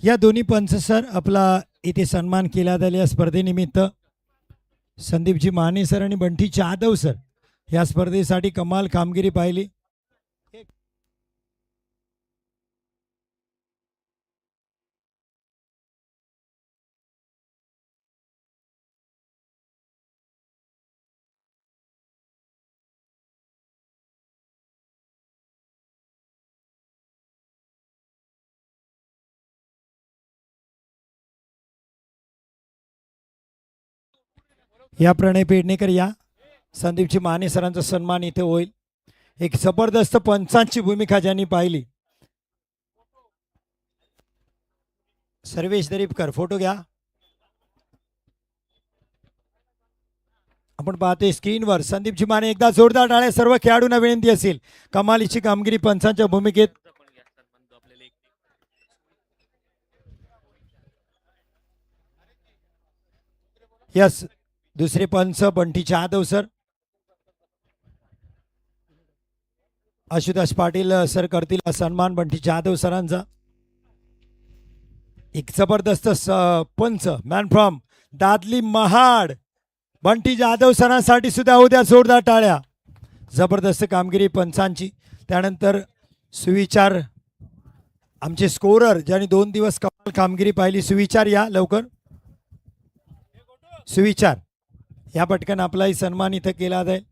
या दोन्ही पंच सर आपला इथे सन्मान केला जाईल या स्पर्धेनिमित्त. संदीपजी माने सर आणि बंटी जाधव सर या स्पर्धेसाठी कमाल कामगिरी पाहिली. या प्रणय पेडणेकर या संदीपजी माने सरांचा सन्मान इथे होईल. एक जबरदस्त पंचांची भूमिका ज्यांनी पाहिली. सर्वेश दरीपकर फोटो घ्या. आपण पाहतोय स्क्रीनवर संदीपजी माने. एकदा जोरदार टाळ्या सर्व खेळाडूंना विनंती असेल. कमालीची कामगिरी पंचांच्या भूमिकेत. यस दुसरे पंच बंटी जाधव सर. आशुतोष पाटील सर करतील सन्मान बंटी जाधव सरांचा. एक जबरदस्त पंच मॅन फ्रॉम दादली महाड बंटी जाधव सरांसाठी सुद्धा उद्या जोरदार टाळ्या. जबरदस्त कामगिरी पंचांची. त्यानंतर सुविचार आमचे स्कोरर ज्यांनी 2 दिवस कमाल कामगिरी पाहिली. सुविचार या लवकर. सुविचार या पटकन आपलाही सन्मान इथं केला जाईल.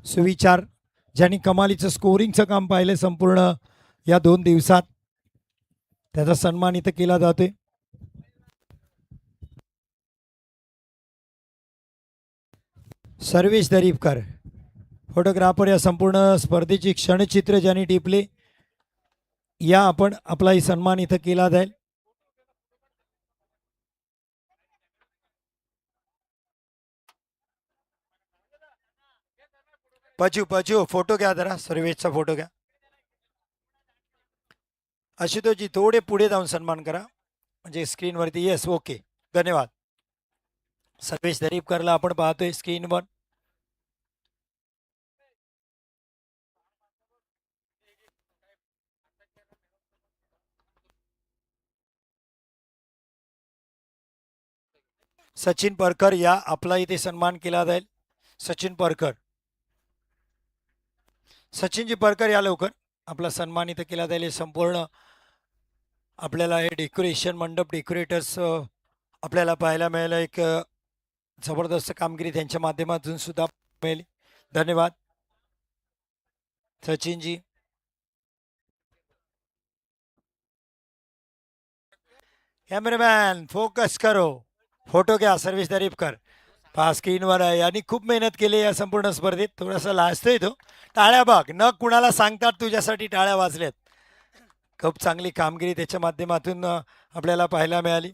सुविचार ज्यांनी कमालीचं स्कोरिंगचं काम पाहिलं संपूर्ण या 2 दिवसात त्याचा सन्मान इथं केला जातोय. सर्वेश दरीपकर फोटोग्राफर या संपूर्ण स्पर्धेची क्षणचित्र ज्यांनी टिपले या आपण आपलाही सन्मान इथं केला जाईल. पजू फोटो घ्या जरा. सर्वेशचा फोटो घ्या. आशुतोषजी थोडे पुढे जाऊन सन्मान करा म्हणजे स्क्रीनवरती. येस ओके धन्यवाद. सर्वेश दरीपकरला आपण पाहतोय स्क्रीनवर. सचिन परकर या आपला इथे सन्मान केला जाईल. सचिन परकर. सचिनजी परकर या लवकर. आपला सन्मान इथं केला जाईल. संपूर्ण आपल्याला हे डेकोरेशन मंडप डेकोरेटर्स आपल्याला पाहायला मिळालं. एक जबरदस्त कामगिरी त्यांच्या माध्यमातून सुद्धा मिळेल. धन्यवाद सचिनजी. कॅमेरामॅन फोकस करो. फोटो घ्या. सर्वेश दरीपकर पहा स्क्रीनवर आहे. आणि खूप मेहनत केली या संपूर्ण स्पर्धेत. थोडासा लाजतोय तो. टाळ्या बघ न कुणाला सांगतात तुझ्यासाठी टाळ्या वाजल्यात. खूप चांगली कामगिरी त्याच्या माध्यमातून आपल्याला पाहायला मिळाली.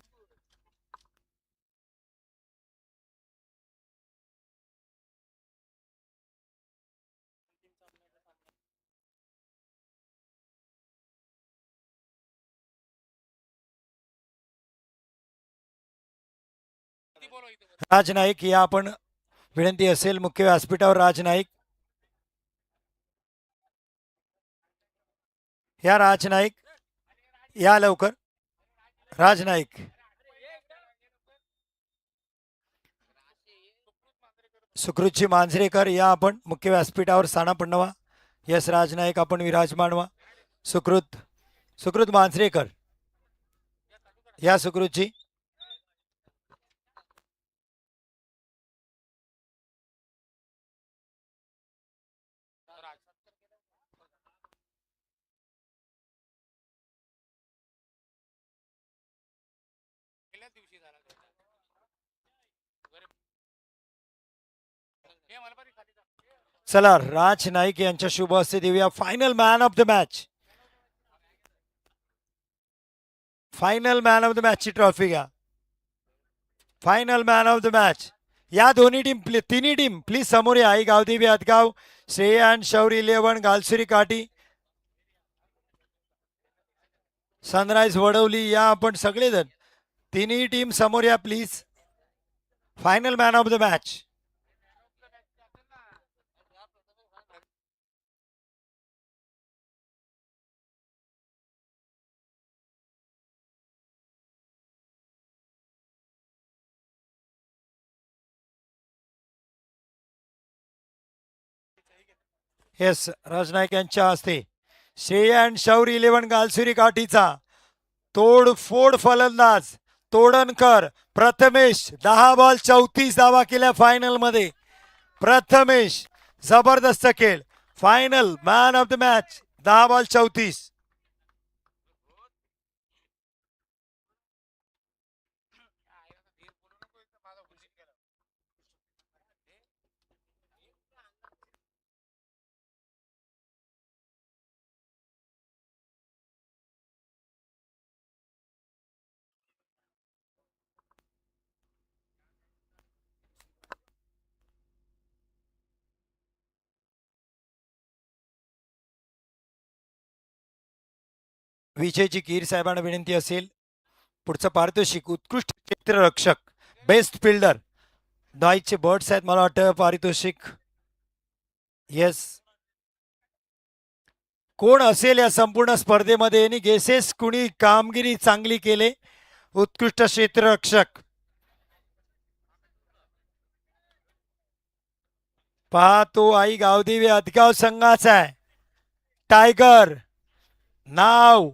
राज नाईक या आपण विनंती असेल मुख्य व्यासपीठावर. राज नाईक या. राज नाईक या लवकर. राज नाईक. सुकृतजी मांजरेकर या आपण मुख्य व्यासपीठावर. साना पण्णवा. यस राज नाईक आपण विराजमान व्हा. सुकृत मांजरेकर या. सुकृतजी चला राज नाईक यांच्या शुभ हस्ते देऊया final man of the match. Final man of the match ची ट्रॉफी घ्या. Final man of the match. या दोन्ही टीम तिन्ही टीम प्लीज समोर या. आई गावदेवी हदगाव श्रेया अँड शौरी 11 गालसुरी काठी सनराइज वडवली या आपण सगळेजण तिन्ही टीम समोर या please. Final man of the match. Yes, Rajnaik यांच्या हस्ते श्रेय अँड शौर 11 गालसुरी काठीचा तोडफोड फलंदाज तोडणकर प्रथमेश 10 बॉल 34 धावा केल्या फायनल मध्ये. प्रथमेश जबरदस्त खेळ, final man of the match 10 ball 34. विजयची कीर साहेबांना विनंती असेल, पुढचं पारितोषिक उत्कृष्ट क्षेत्ररक्षक बेस्ट फिल्डर 10 बर्ड्स आहेत मला वाटतं पारितोषिक. येस, कोण असेल या संपूर्ण स्पर्धेमध्ये आणि गेसेस कुणी कामगिरी चांगली केले उत्कृष्ट क्षेत्ररक्षक. पाहतो आई गावदेवी अदगाव संघाचा आहे. टायगर नाव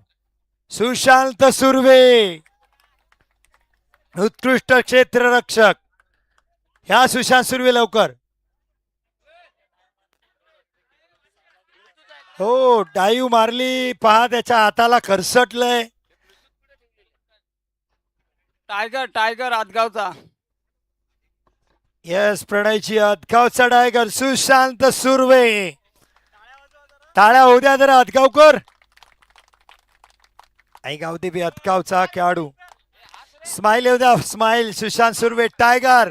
सुशांत सुर्वे, उत्कृष्ट क्षेत्ररक्षक. ह्या सुशांत सुर्वे लवकर. हो, डाईव मारली, पहा त्याच्या हाताला खरसटलंय. टायगर टायगर आदगावचा. येस, प्रणयची अदगावचा टायगर सुशांत सुर्वे. टाळ्या होऊ द्या जरा अदगावकर. आई गावदेवी अदगावचा खेळाडू. स्माइल येऊ द्या, स्माइल. सुशांत सुर्वे टायगर.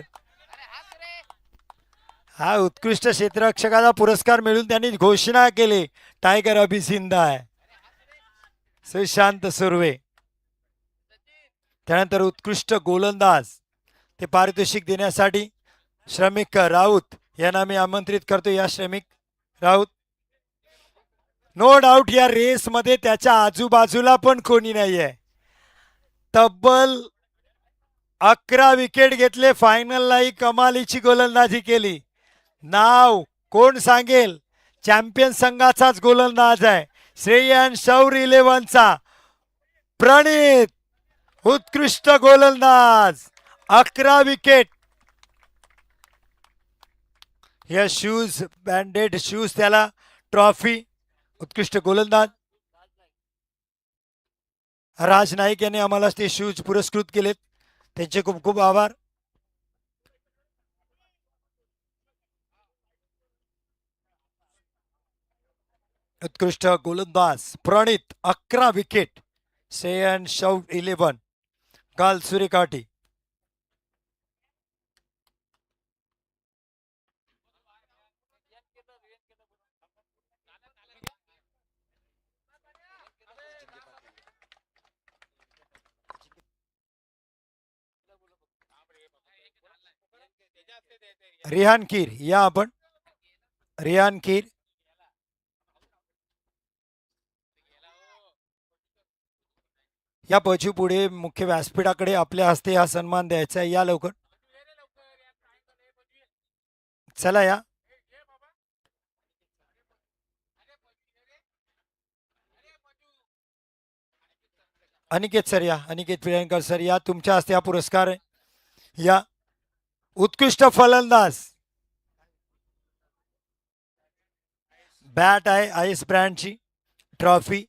हा उत्कृष्ट क्षेत्ररक्षकाचा पुरस्कार मिळून त्यांनी घोषणा केली, टायगर अभिसिंदा आहे सुशांत सुर्वे. त्यानंतर उत्कृष्ट गोलंदाज ते पारितोषिक देण्यासाठी श्रमिक राऊत यांना मी आमंत्रित करतो. या श्रमिक राऊत, नो डाऊट या रेस मध्ये त्याच्या आजूबाजूला पण कोणी नाहीये. तब्बल 11 विकेट घेतले, फायनललाही कमालीची गोलंदाजी केली. नाव कोण सांगेल, चॅम्पियन संघाचाच गोलंदाज आहे श्रेय अँड शौर 11चा प्रणित. उत्कृष्ट गोलंदाज, 11 विकेट. या शूज, बँडेड शूज, त्याला ट्रॉफी. उत्कृष्ट गोलंदाज राज नाईक यांनी आम्हाला ते शूज पुरस्कृत केलेत, त्यांचे खूप खूप आभार. उत्कृष्ट गोलंदाज प्रणित, 11 विकेट. श्रेय अँड शौर 11 गालसुरी काठी. रिहान कीर या आपण. रिहान कीर या पशु पुढे मुख्य व्यासपीठाकडे आपल्या हस्ते हा सन्मान द्यायचा आहे. या लवकर, चला या. अनिकेत सर या, अनिकेत प्रियंकर सर या, तुमच्या हस्ते हा पुरस्कार आहे. या उत्कृष्ट फलंदाज, बॅट आहे आयस ब्रँडची, ट्रॉफी.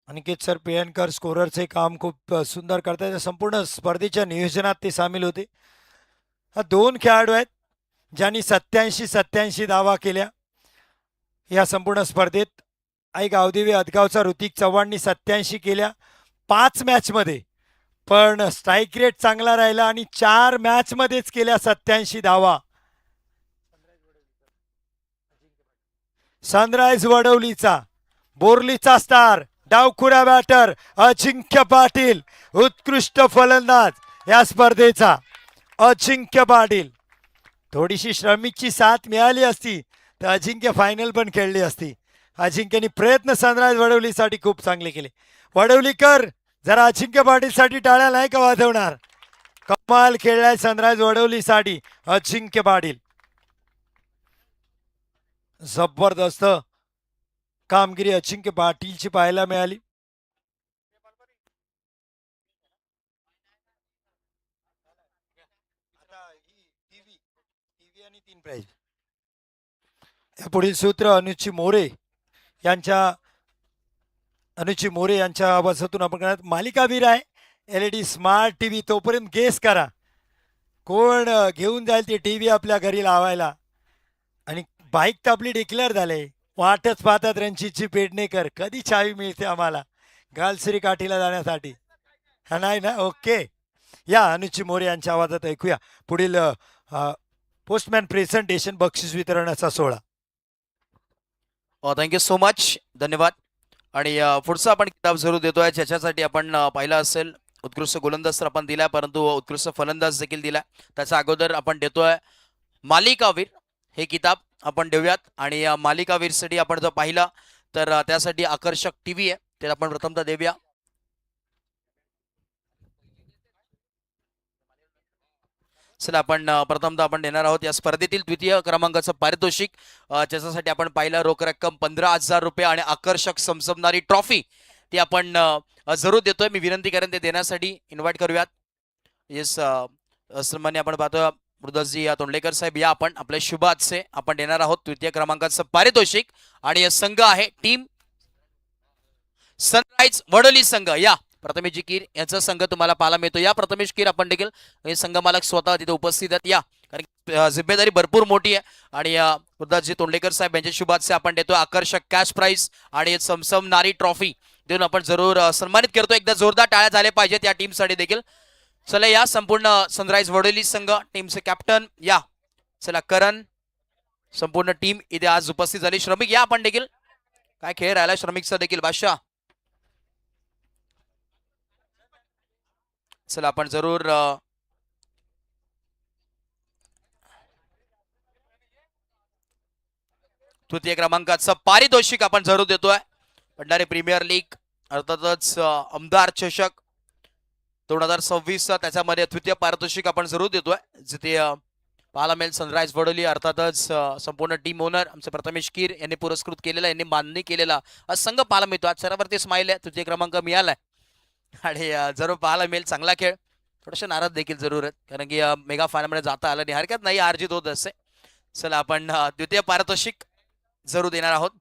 अनिकेत सर प्रियंकर स्कोररचे काम खूप सुंदर करतात. संपूर्ण स्पर्धेच्या नियोजनात ते सामील होते. हा 2 खेळाडू आहेत ज्यांनी 87 धावा केल्या या संपूर्ण स्पर्धेत. आई गावदेवी अदगावचा ऋतिक चव्हाणनी 87 केल्या 5 मॅच मध्ये, पण स्ट्राईक रेट चांगला राहिला आणि 4 मॅच मध्येच केल्या 87 धावा. सनराइज वडवलीचा बोरलीचा स्टार डावखुरा बॅटर अजिंक्य पाटील, उत्कृष्ट फलंदाज या स्पर्धेचा अजिंक्य पाटील. थोडीशी श्रमिकची साथ मिळाली असती तर अजिंक्य फायनल पण खेळली असती. अजिंक्यनी प्रयत्न सनराइज वडवलीसाठी खूप चांगले केले. वडवलीकर जरा अजिंक्य पाटीलसाठी टाळ्या नाही का वाजवणार? कमाल खेळलाय सनराइज वडवलीसाठी अजिंक्य पाटील. जबरदस्त कामगिरी अजिंक्य पाटीलची पाहायला मिळाली. आणि 3 प्राइज. पुढील सूत्र अनुची मोरे यांच्या आवाजातून आपण करणार. मालिकावीर आहे LED स्मार्ट टीव्ही. तोपर्यंत गेस करा कोण घेऊन जाईल ते टीव्ही आपल्या घरी लावायला. आणि बाईक तर आपली डिक्लेअर झाले. वाटच पाहतात रणजितजी पेडणेकर कधी चावी मिळते आम्हाला गालश्री काठीला जाण्यासाठी. हा नाही ना. ओके, या अनुची मोरे यांच्या आवाजात ऐकूया पुढील पोस्टमॅन प्रेझेंटेशन बक्षीस वितरणाचा सोहळा. थँक्यू सो मच, धन्यवाद. आणि पुढचा आपण किताब जरूर देतोय ज्याच्यासाठी आपण पाहिलं असेल उत्कृष्ट गोलंदाज तर आपण दिला, परंतु उत्कृष्ट फलंदाज देखील दिला. त्याच्या अगोदर आपण देतोय मालिकावीर हे किताब आपण देऊयात. आणि मालिकावीरसाठी आपण जर पाहिलं तर त्यासाठी आकर्षक टीव्ही आहे ते आपण प्रथमतः देऊया. चला आपण प्रथमतः आपण देणार आहोत या स्पर्धेतील द्वितीय क्रमांकाचं पारितोषिक, ज्याच्यासाठी आपण पाहिलं रोख रक्कम 15,000 रुपये आणि आकर्षक समसमणारी ट्रॉफी ती आपण जरूर देतोय. मी विनंती करेन ते देण्यासाठी इन्व्हाइट करूयात. येस सन्मान्य आपण पाहतो मृदसजी तोंडलेकर साहेब, या आपण आपल्या शुभाचे आपण देणार आहोत तृतीय क्रमांकाचं पारितोषिक. आणि या संघ आहे टीम सनराइज वडोली संघ. या प्रथमेश कीर यांचा संघ तुम्हाला पाहायला मिळतो. या प्रथमेश कीर आपण देखील हे संघ मालक स्वतः तिथे उपस्थित आहेत. या कारण जिम्मेदारी भरपूर मोठी आहे. आणि मृदसजी तोंडलेकर साहेब यांच्या शुभाचे आपण देतो आकर्षक कॅश प्राइज आणि समसमणारी ट्रॉफी देऊन आपण जरूर सन्मानित करतो. एकदा जोरदार टाळ्या झाल्या पाहिजेत या टीमसाठी देखील. चला या संपूर्ण सनराइज वडोली संघ टीमचे कॅप्टन या चला करण संपूर्ण टीम इथे आज उपस्थित झाली. श्रमिक या आपण देखील, काय खेळ राहिला श्रमिकचा देखील बादशाह. चला आपण जरूर तृतीय क्रमांकाचं पारितोषिक आपण जरूर देतोय. भंडारी प्रीमियर लीग अर्थातच आमदार चषक 2026 त्याच्यामध्ये तृतीय पारितोषिक आपण जरूर देतोय. जिथे पाहायला मिळेल सनराइज वडोली अर्थातच संपूर्ण टीम ओनर आमचे प्रथमेश कीर यांनी पुरस्कृत केलेला, यांनी मान्य केलेला संघ पाहायला मिळतो. आज सरावरती स्माईल आहे, तृतीय क्रमांक मिळालाय. आणि जरूर पाहायला मिळेल चांगला खेळ. थोडेसे नाराज देखील जरूर आहेत कारण की मेगा फायनलमध्ये जाता आलं नाही. हरकत नाही, अर्जित होत असते. चला आपण द्वितीय पारितोषिक जरूर देणार आहोत.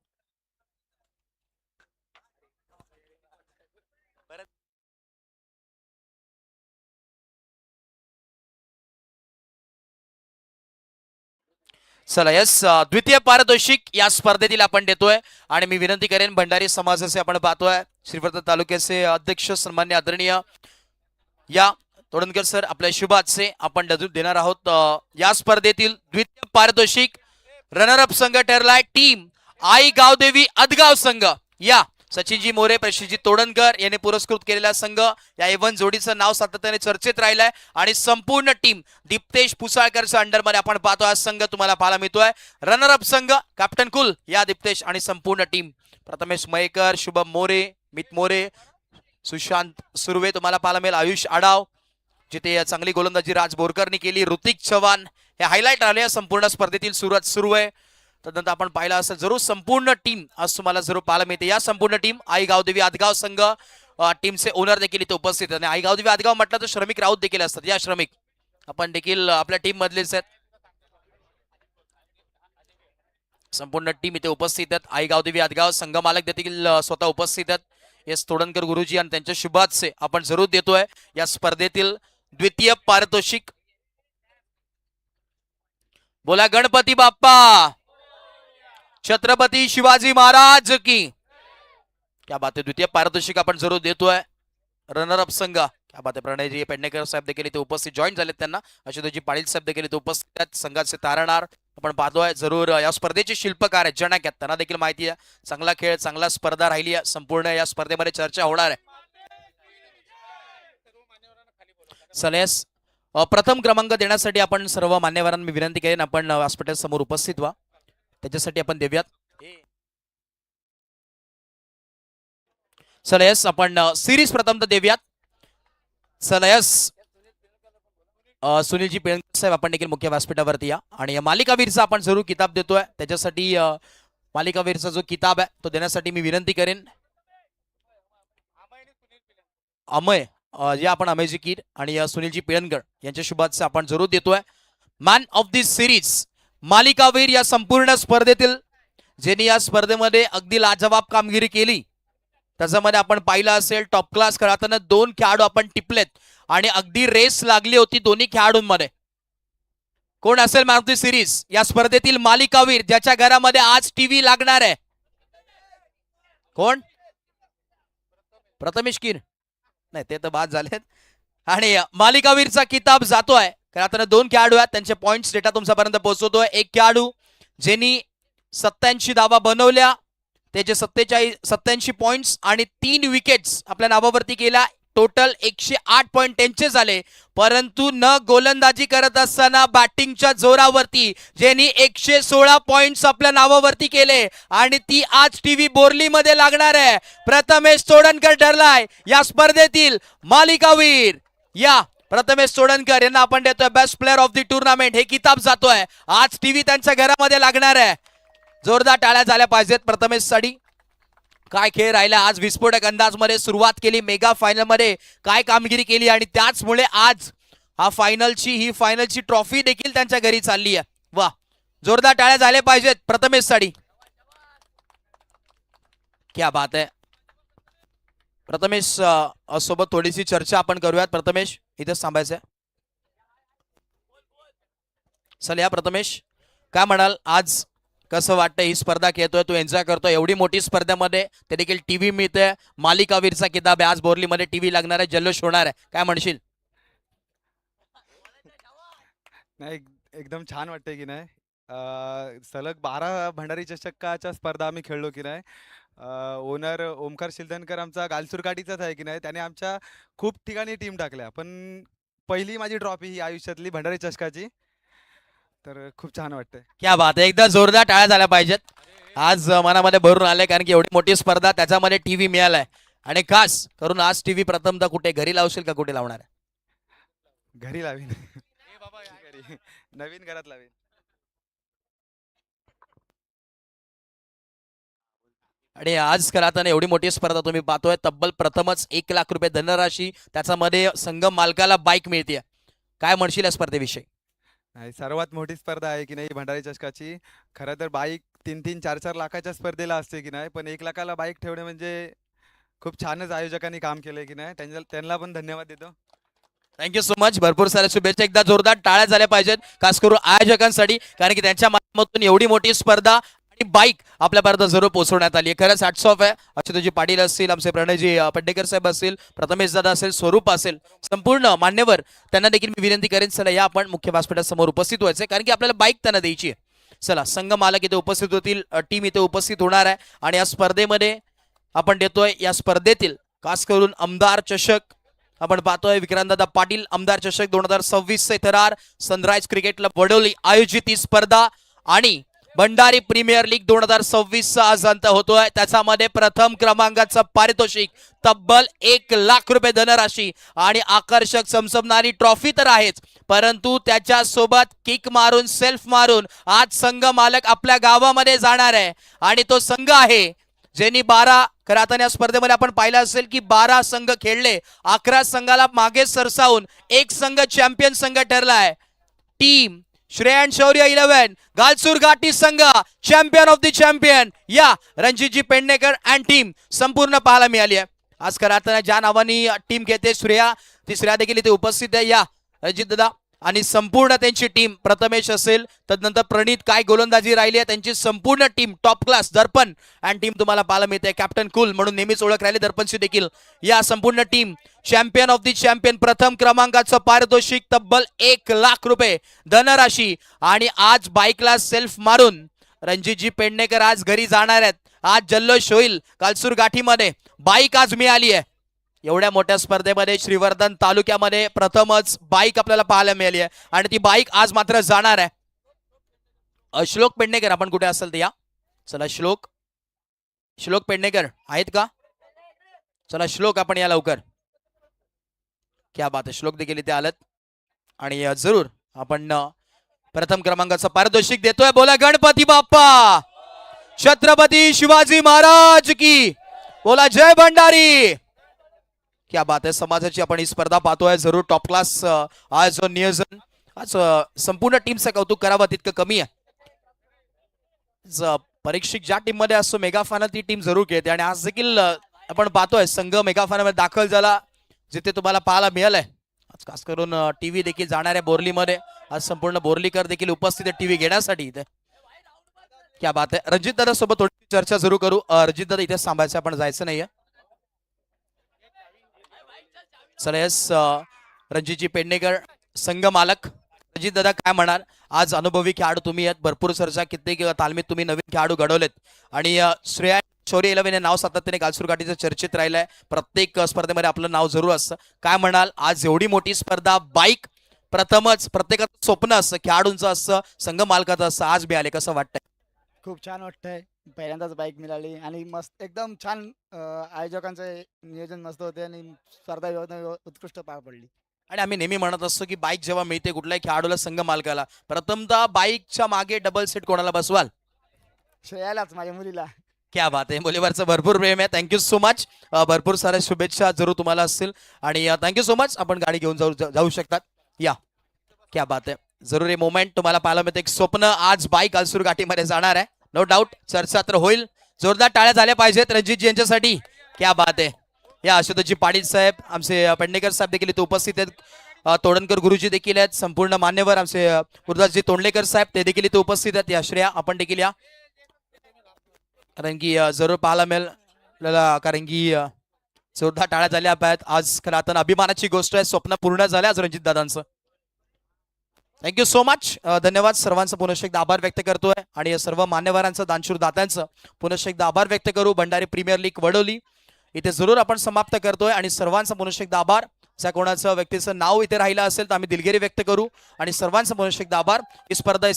चला यस द्वितीय पारितोषिक या स्पर्धेतील आपण देतोय. आणि मी विनंती करेन भंडारी समाजाचे आपण पाहतोय श्रीवर्धन तालुक्याचे अध्यक्ष सन्मान्य आदरणीय या तोडणकर सर आपल्या शुभाचे आपण देणार आहोत. या स्पर्धेतील द्वितीय पारितोषिक रनरअप संघ ठरलाय टीम आई गावदेवी अदगाव संघ. या सचिनजी मोरे, प्रशिजी तोडणकर यांनी पुरस्कृत केलेला संघ. या एवन जोडीचं नाव सातत्याने चर्चेत राहिलंय. आणि संपूर्ण टीम दीप्तेश पुसाळकरच्या अंडरमध्ये आपण पाहतो हा संघ तुम्हाला पाहायला मिळतोय. रनरअप संघ कॅप्टन कुल या दीप्तेश आणि संपूर्ण टीम प्रथमेश मयेकर, शुभम मोरे, मित मोरे, सुशांत सुर्वे तुम्हाला पाहायला मिळेल. आयुष आडाव जिथे चांगली गोलंदाजी राज बोरकरनी केली. ऋतिक चव्हाण हे हायलाइट आले संपूर्ण स्पर्धेतील सुरू आहे. तदनंतर आपण पाहिलं असेल जरूर संपूर्ण टीम आज तुम्हाला जरूर पाहायला मिळते. या संपूर्ण टीम आई गावदेवी आदगाव संघ टीमचे ओनर देखील इथे उपस्थित आहेत. आणि आई गावदेवी आदगाव म्हटलं तर श्रमिक राऊत देखील असतात. या श्रमिक आपण देखील आपल्या टीम मधलेच आहेत. संपूर्ण टीम इथे उपस्थित आहेत. आई गावदेवी आदगाव संघ मालक देखील स्वतः उपस्थित आहेत. एस तोडणकर गुरुजी आणि त्यांच्या शुभाचे आपण जरूर देतोय या स्पर्धेतील द्वितीय पारितोषिक. बोला गणपती बाप्पा, छत्रपती शिवाजी महाराज की. क्या बात आहे. द्वितीय पारितोषिक आपण जरूर देतोय रनरअप संघ. क्या बात आहे. प्रणयजी पेडणेकर साहेब देखील इथे उपस्थित जॉईन झालेत. त्यांना आशुतोषजी पाटील साहेब देखील इथे उपस्थित आहेत. संघाचे तारणार आपण पाहतोय जरूर या स्पर्धेचे शिल्पकार आहेत जनक आहेत. त्यांना देखील माहिती आहे चांगला खेळ चांगला स्पर्धा राहिली आहे. संपूर्ण या स्पर्धेमध्ये चर्चा होणार आहे. सलेस प्रथम क्रमांक देण्यासाठी आपण सर्व मान्यवरांना मी विनंती करेन आपण व्यासपीठा समोर उपस्थित व्हा. त्याच्यासाठी आपण देऊयात. सलयस आपण सिरीज प्रथम तर देऊयात. सलयस सुनीलजी पेळणकर साहेब आपण देखील मुख्य व्यासपीठावरती या आणि या मालिकावीरचा आपण जरूर किताब देतोय त्याच्यासाठी मालिकावीरचा जो किताब आहे तो देण्यासाठी मी विनंती करेन अमय या आपण अमयजी कीर आणि सुनीलजी पेळणकर यांच्या शुभाचे आपण जरूर देतोय मॅन ऑफ दिस सिरीज मालिकावीर या संपूर्ण स्पर्धेतील ज्यांनी या स्पर्धेमध्ये अगदी लाजवाब कामगिरी केली त्याच्यामध्ये आपण पाहिलं असेल टॉप क्लास खेळताना 2 खेळाडू आपण टिपलेत आणि अगदी रेस लागली होती दोन्ही खेळाडूंमध्ये कोण असेल मॅन ऑफ द सिरीज या स्पर्धेतील मालिकावीर ज्याच्या घरामध्ये आज टीव्ही लागणार आहे कोण प्रथमेश कीर नाही ते तर बाद झालेत आणि मालिकावीरचा किताब जातोय खेळताना 2 खेळाडू आहेत त्यांचे पॉइंट्स डेटा तुमच्यापर्यंत पोहोचवतोय एक खेळाडू ज्यांनी 87 धावा बनवल्या त्याचे 87 पॉइंट्स आणि 3 विकेट्स आपल्या नावावरती केल्या टोटल 108 पॉइंट त्यांचे झाले परंतु न गोलंदाजी करत असताना बॅटिंगच्या जोरावरती ज्यांनी 116 पॉइंट्स आपल्या नावावरती केले आणि ती आज टीव्ही बोर्ली मध्ये लागणार आहे प्रथमेश तोडणकर ठरलाय या स्पर्धेतील मालिकावीर या प्रथमेश तोडणकर यांना आपण देतोय best player of the tournament हे किताब जातोय आज टीव्ही त्यांच्या घरामध्ये लागणार आहे जोरदार टाळ्या झाल्या पाहिजेत प्रथमेश साठी काय खेळ राहिला आज विस्फोटक अंदाजमध्ये सुरुवात केली मेगा फायनल मध्ये काय कामगिरी केली आणि त्याचमुळे आज ही फायनलची ट्रॉफी देखील त्यांच्या घरी चालली आहे वा जोरदार टाळ्या झाल्या पाहिजेत प्रथमेश साठी क्या बात आहे प्रथमेश सोबत थोडीशी चर्चा आपण करूयात प्रथमेश इथेच थांबायचंय चल या प्रथमेश काय म्हणाल आज कसं वाटतं ही स्पर्धा खेळतोय तू एन्जॉय करतोय एवढी मोठी स्पर्धेमध्ये ते देखील टीव्ही मिळते मालिकावीरचा किताब आहे आज बोर्लीमध्ये टीव्ही लागणार आहे जल्लोष होणार आहे काय म्हणशील नाही एकदम छान वाटतंय की नाही सलग 12 भंडारी चषकाच्या स्पर्धा आम्ही खेळलो की नाही ओनर ओमकार शिलदनकर आमचा गालसूरकाठीचाच आहे की नाही त्याने आमच्या खूप ठिकाणी टीम टाकल्या पण पहिली माझी ट्रॉफी ही आयुष्यातली भंडारी चषकाची तर खूप छान वाटतंय क्या बात आहे एकदा जोरदार टाळ्या झाल्या पाहिजेत आज मनामध्ये भरून आले कारण की एवढी मोठी स्पर्धा त्याच्यामध्ये टीव्ही मिळालाय आणि खास करून आज टीव्ही प्रथमतः कुठे घरी लावशील का कुठे लावणार आहे घरी लावीन घरी नवीन घरात लावीन आणि आज करताना एवढी मोठी स्पर्धा तुम्ही पाहतोय तब्बल प्रथमच 1 लाख रुपये धनराशी त्याच्यामध्ये संघ मालकाला बाईक मिळते काय म्हणशील या स्पर्धेविषयी नाही सर्वात मोठी स्पर्धा आहे की नाही भंडारी चषकाची खरं तर बाईक 3-3, 4-4 लाखाच्या स्पर्धेला असते की नाही पण 1 लाखाला बाईक ठेवणे म्हणजे खूप छानच आयोजकांनी काम केलंय की नाही त्यांना पण धन्यवाद देतो थँक्यू सो मच भरपूर साऱ्या शुभेच्छा एकदा जोरदार टाळ्या झाल्या पाहिजेत खास करून आयोजकांसाठी कारण की त्यांच्या माध्यमातून एवढी मोठी स्पर्धा आणि बाईक आपल्यापर्यंत जरूर पोहोचवण्यात आली आहे खरंच हॅट्स ऑफ आहे अच्युतजी पाटील असतील आमचे प्रणयजी पड्डेकर साहेब असतील प्रथमेश दादा असेल स्वरूप असेल संपूर्ण मान्यवर त्यांना देखील मी विनंती करेन चला या आपण मुख्य व्यासपीठासमोर उपस्थित व्हायचे कारण की आपल्याला बाईक त्यांना द्यायची आहे चला संघ मालक इथे उपस्थित होतील टीम इथे उपस्थित होणार आहे आणि या स्पर्धेमध्ये आपण देतोय या स्पर्धेतील खास करून आमदार चषक आपण पाहतोय विक्रांतदादा पाटील आमदार चषक 2026 थरार सनराइज क्रिकेट क्लब वडोली आयोजित ही स्पर्धा आणि भंडारी प्रीमियर लीग 2026 चा आज अंत होतोय त्याच्यामध्ये प्रथम क्रमांकाचं पारितोषिक तब्बल 1 लाख रुपये धनराशी आणि आकर्षक चमचमणारी ट्रॉफी तर आहेच परंतु त्याच्या सोबत किक मारून सेल्फ मारून आज संघ मालक आपल्या गावामध्ये जाणार आहे आणि तो संघ आहे ज्यांनी 12 खरातन या स्पर्धेमध्ये आपण पाहिलं असेल की 12 संघ खेळले 11 संघाला मागे सरसावून एक संघ चॅम्पियन संघ ठरलाय टीम श्रेयन शौर्य 11 गालसूर घाटी संघ चॅम्पियन ऑफ द चॅम्पियन या रणजितजी पेडणेकर अँड टीम संपूर्ण पाहायला मिळाली आहे आज खरातन ज्या नावाने टीम घेते श्रेया ती श्रेया देखील इथे उपस्थित आहे या रणजित दादा आणि संपूर्ण त्यांची टीम प्रथमेश असेल तदनंतर प्रणित काय गोलंदाजी राहिली आहे त्यांची संपूर्ण team top class Darpan and team तुम्हाला पाहायला मिळते कॅप्टन कुल म्हणून नेहमीच ओळख राहिली दर्पणशी देखील या संपूर्ण team champion of the champion प्रथम क्रमांकाचं पारितोषिक तब्बल 1 लाख रुपये धनराशी आणि आज बाईकला सेल्फ मारून रणजितजी पेडणेकर आज घरी जाणार आहेत आज जल्लोष होईल कालसूर गाठीमध्ये बाईक आज मिळाली आहे एवढ्या मोठ्या स्पर्धेमध्ये श्रीवर्धन तालुक्यामध्ये प्रथमच बाईक आपल्याला पाहायला मिळाली आहे आणि ती बाईक आज मात्र जाणार आहे श्लोक पेडणेकर आपण कुठे असेल ते या चला श्लोक पेडणेकर आहेत का चला श्लोक आपण या लवकर क्या बात आहे श्लोक देखील इथे आलत आणि जरूर आपण प्रथम क्रमांकाचा पारितोषिक देतोय. बोला गणपती बाप्पा, छत्रपती शिवाजी महाराज की, बोला जय भंडारी. क्या बात आहे. समाजाची आपण ही स्पर्धा पाहतोय. जरूर टॉप क्लास आज नियोजन, आज संपूर्ण टीमचं कौतुक करावं तितकं कमी आहे. परीक्षक ज्या टीम मध्ये असतो मेगा फायनल ती टीम जरूर खेळते आणि आज देखील आपण पाहतोय संघ मेगा फायनल मध्ये दाखल झाला, जिथे तुम्हाला पाहायला मिळालंय. आज खास करून टीव्ही देखील जाणार आहे बोरलीमध्ये. आज संपूर्ण बोरलीकर देखील उपस्थित आहे टीव्ही घेण्यासाठी इथे. क्या बात आहे. रणजित दादा सोबत थोडी चर्चा जरूर करू. रणजित दादा इथे थांबायचं, आपण जायचं नाहीये. चला यस, रणजितजी पेडणेकर संघ मालक. रणजित दादा काय म्हणाल? आज अनुभवी खेळाडू तुम्ही आहेत, भरपूर चर्चा, कित्येक तालमीत तुम्ही नवीन खेळाडू घडवलेत आणि श्रेया शौर्य 11 हे नाव सातत्याने गालसूर घाटीचं चर्चेत राहिलंय. प्रत्येक स्पर्धेमध्ये आपलं नाव जरूर असतं. काय म्हणाल? आज एवढी मोठी स्पर्धा, बाईक प्रथमच, प्रत्येकाचं स्वप्न असतं, खेळाडूंचं असतं, संघ मालकाचं असतं, आज मिळाले, कसं वाटतंय? खूप छान वाटतंय. पहिल्यांदाच बाईक मिळाली आणि मस्त एकदम छान. आयोजकांचं नियोजन मस्त होते आणि स्पर्धा उत्कृष्ट पार पडली. आणि आम्ही नेहमी म्हणत असतो की बाईक जेव्हा मिळते कुठल्याही खेळाडूला, संघ मालकाला, प्रथमतः बाईकच्या मागे डबल सीट कोणाला बसवाल? श्रेयालाच, माझ्या मुलीला. क्या बात आहे. मुलीवरचं भरपूर प्रेम आहे. Thank you so much. भरपूर साऱ्या शुभेच्छा जरूर तुम्हाला असतील आणि थँक्यू सो मच. आपण गाडी घेऊन जाऊ शकतात. या, क्या बात आहे. जरूर हे मोमेंट तुम्हाला पाहायला मिळते. एक स्वप्न आज बाईक गालसूर घाटीमध्ये जाणार आहे, नो डाऊट. चर्चा तर होईल. जोरदार टाळ्या झाल्या पाहिजेत रणजितजी यांच्यासाठी. क्या बात आहे. या आशुतोषजी पाटील साहेब, आमचे पेडणेकर साहेब देखील इथे उपस्थित आहेत. तोडणकर गुरुजी देखील आहेत. संपूर्ण मान्यवर आमचे गुरुदासजी तोंडलेकर साहेब ते देखील इथे उपस्थित आहेत. या श्रेया आपण देखील या, कारण की जरूर पाहायला मिळेल आपल्याला, कारण की जोरदार टाळ्या झाल्या पाहिजेत. आज खरं आता अभिमानाची गोष्ट आहे. स्वप्न पूर्ण झालं आज रणजित दादांचं. Thank you so much. धन्यवाद. सर्वांचं पुनश्च एकदा आभार व्यक्त करतोय आणि सर्व मान्यवरांचं, दानशूर दात्यांचं पुनश्च एकदा आभार व्यक्त करू. भंडारी प्रीमियर लीग वडोली इथे जरूर आपण समाप्त करतोय आणि सर्वांचा पुनश्च एकदा आभार. ज्या कोणाचं व्यक्तीचं नाव इथे राहिलं असेल तर आम्ही दिलगिरी व्यक्त करू आणि सर्वांचा पुनश्च एकदा आभार. ही स्पर्धा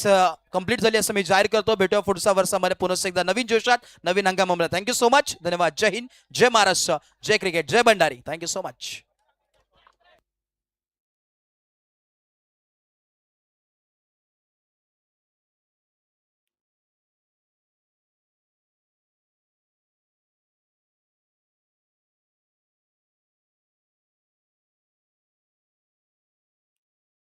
कंप्लीट झाली असं मी जाहीर करतो. भेटूया पुढच्या वर्षामध्ये पुनश्च एकदा नवीन जोशात, नवीन हंगामामध्ये. Thank you so much. धन्यवाद. जय हिंद, जय महाराष्ट्र, जय क्रिकेट, जय भंडारी. Thank you so much.